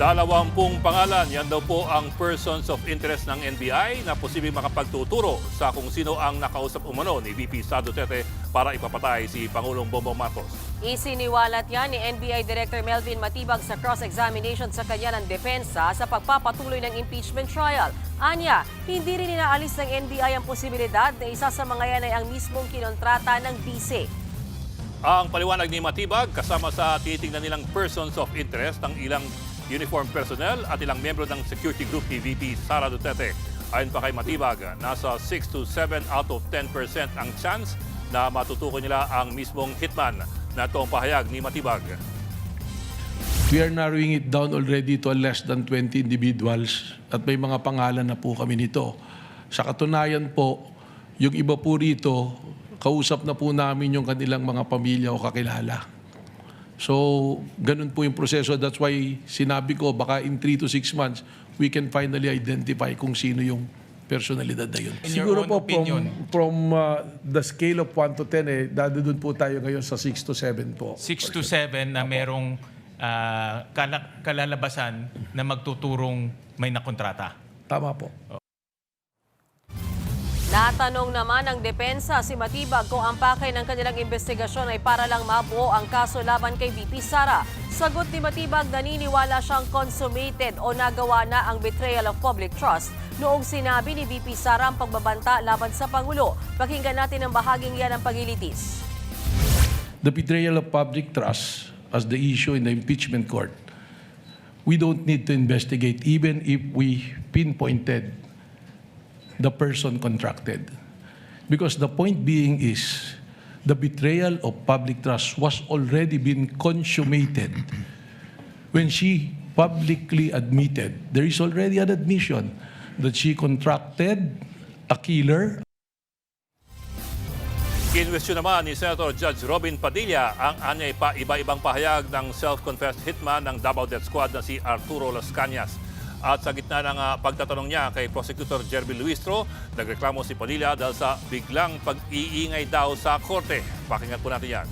20 pangalan, yan daw po ang persons of interest ng NBI na posibleng makapagtuturo sa kung sino ang nakausap umano ni VP Sara Duterte para ipapatay si Pangulong Bongbong Marcos. Isiniwalat yan ni NBI Director Melvin Matibag sa cross-examination sa kanya ng depensa sa pagpapatuloy ng impeachment trial. Anya, hindi rin inaalis ng NBI ang posibilidad na isa sa mga yan ay ang mismong kinontrata ng bise. Ang paliwanag ni Matibag kasama sa titingnan nilang persons of interest ng ilang uniform personnel at ilang miyembro ng security group ni VP Sara Duterte. Ayon pa kay Matibag, nasa 6 to 7 out of 10% ang chance na matutukoy nila ang mismong hitman na ito ang pahayag ni Matibag. We are narrowing it down already to less than 20 individuals at may mga pangalan na po kami nito. Sa katunayan po, yung iba po rito, kausap na po namin yung kanilang mga pamilya o kakilala. So, ganun po yung proseso. That's why sinabi ko, baka in 3 to 6 months, we can finally identify kung sino yung personalidad na yun. Siguro po from the scale of 1 to 10, doon po tayo ngayon sa 6 to 7 po. 6 to 7 na merong kalalabasan na magtuturong may nakontrata. Tama po. Natanong naman ng depensa si Matibag kung ang pakay ng kanilang investigasyon ay para lang mabuo ang kaso laban kay VP Sara. Sagot ni Matibag, naniniwala siyang consummated o nagawa na ang betrayal of public trust noong sinabi ni VP Sara ang pagbabanta laban sa Pangulo. Pakinggan natin ang bahaging yan ng paglilitis. The betrayal of public trust as the issue in the impeachment court, we don't need to investigate even if we pinpointed the person contracted. Because the point being is, the betrayal of public trust was already been consummated when she publicly admitted, there is already an admission that she contracted a killer. Kinwestiyon naman ni Senator Judge Robin Padilla ang anyay pa iba-ibang pahayag ng self-confessed hitman ng Davao Death Squad na si Arturo Las Cañas. At sa gitna ng pagtatanong niya kay Prosecutor Jerby Luistro, nagreklamo si Padilla dahil sa biglang pag-iingay daw sa korte. Pakinggan po natin yan.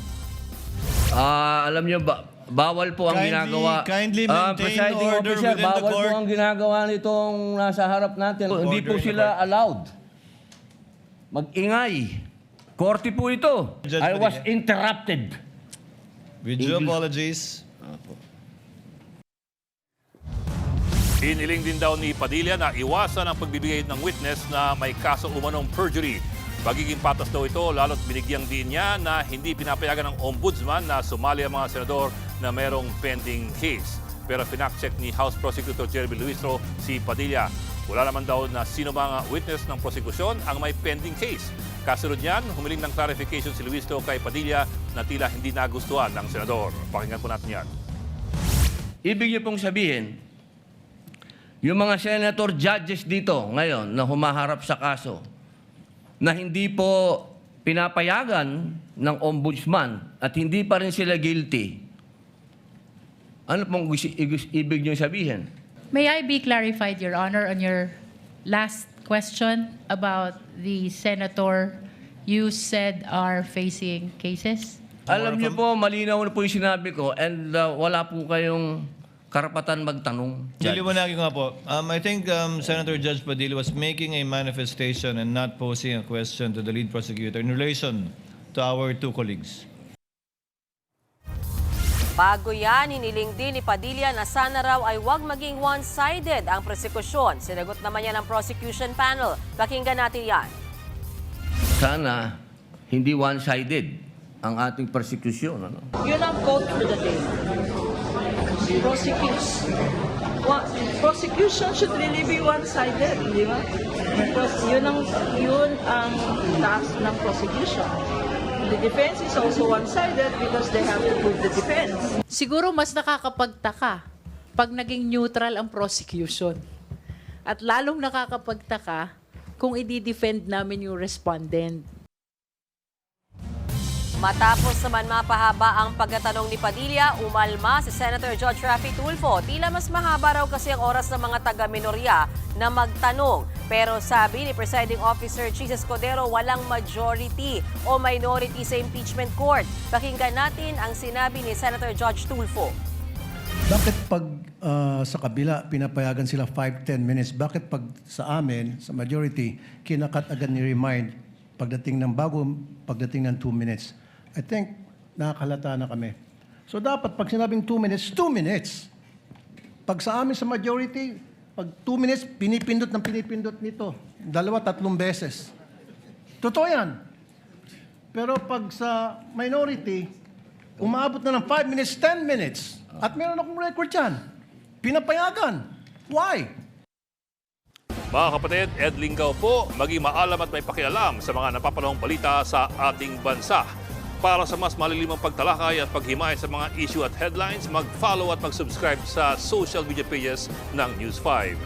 Alam niyo ba, bawal po ang ginagawa. Kindly maintain Presiding order officer, within the bawal court. po ang ginagawa nitong nasa harap natin. Hindi po Order in the sila allowed. Mag-ingay. Korte po ito. Judge I was Padilla. interrupted. With due apologies. Iniling din daw ni Padilla na iwasan ang pagbibigay ng witness na may kaso umanong perjury. Pagiging patas daw ito, lalo't binigyang din niya na hindi pinapayagan ng ombudsman na sumali ang mga senador na merong pending case. Pero pinacheck ni House Prosecutor Jerby Luistro si Padilla. Wala naman daw na sino mga witness ng prosekusyon ang may pending case. Kasunod niyan, humiling ng clarification si Luistro kay Padilla na tila hindi nagustuhan ng senador. Pakinggan po natin yan. Ibig niyo pong sabihin, yung mga senator judges dito ngayon na humaharap sa kaso na hindi po pinapayagan ng ombudsman at hindi pa rin sila guilty, ano pong ibig niyo sabihin? May I be clarified, Your Honor, on your last question about the senator you said are facing cases? Alam niyo po, malinaw na po yung sinabi ko and wala po kayong karapatan magtanong. Niliwanagin ko nga po. I think Senator Judge Padilla was making a manifestation and not posing a question to the lead prosecutor in relation to our two colleagues. Bago yan, hiniling din ni Padilla na sana raw ay huwag maging one-sided ang prosekusyon. Sinagot naman yan ng prosecution panel. Pakinggan natin yan. Sana hindi one-sided ang ating persecution. Ano? Yun ang quote for the day. Prosecution should really be one-sided, di ba? Because yun ang task ng prosecution. The defense is also one-sided because they have to prove the defense. Siguro mas nakakapagtaka pag naging neutral ang prosecution. At lalong nakakapagtaka kung i-defend namin yung respondent. Matapos naman mapahaba ang pagtatanong ni Padilla, umalma si Senator Judge Raffy Tulfo. Tila mas mahaba raw kasi ang oras ng mga taga-minorya na magtanong. Pero sabi ni Presiding Officer Chis Escudero, walang majority o minority sa impeachment court. Pakinggan natin ang sinabi ni Senator Judge Tulfo. Bakit pag sa kabila pinapayagan sila 5-10 minutes? Bakit pag sa amin, sa majority, kinakat agad ni remind pagdating ng 2 minutes? I think nakakalata na kami. So dapat pag sinabing 2 minutes, 2 minutes. Pag sa amin sa majority, pag 2 minutes, pinipindot nito. 2-3 beses. Totoo yan. Pero pag sa minority, umaabot na ng 5 minutes, 10 minutes. At meron akong record yan. Pinapayagan. Why? Mga kapatid, Ed Lingaw po, maging maalam at may pakialam sa mga napapanahong balita sa ating bansa. Para sa mas malilimang pagtalakay at paghimay sa mga issue at headlines, mag-follow at mag-subscribe sa social media pages ng News 5.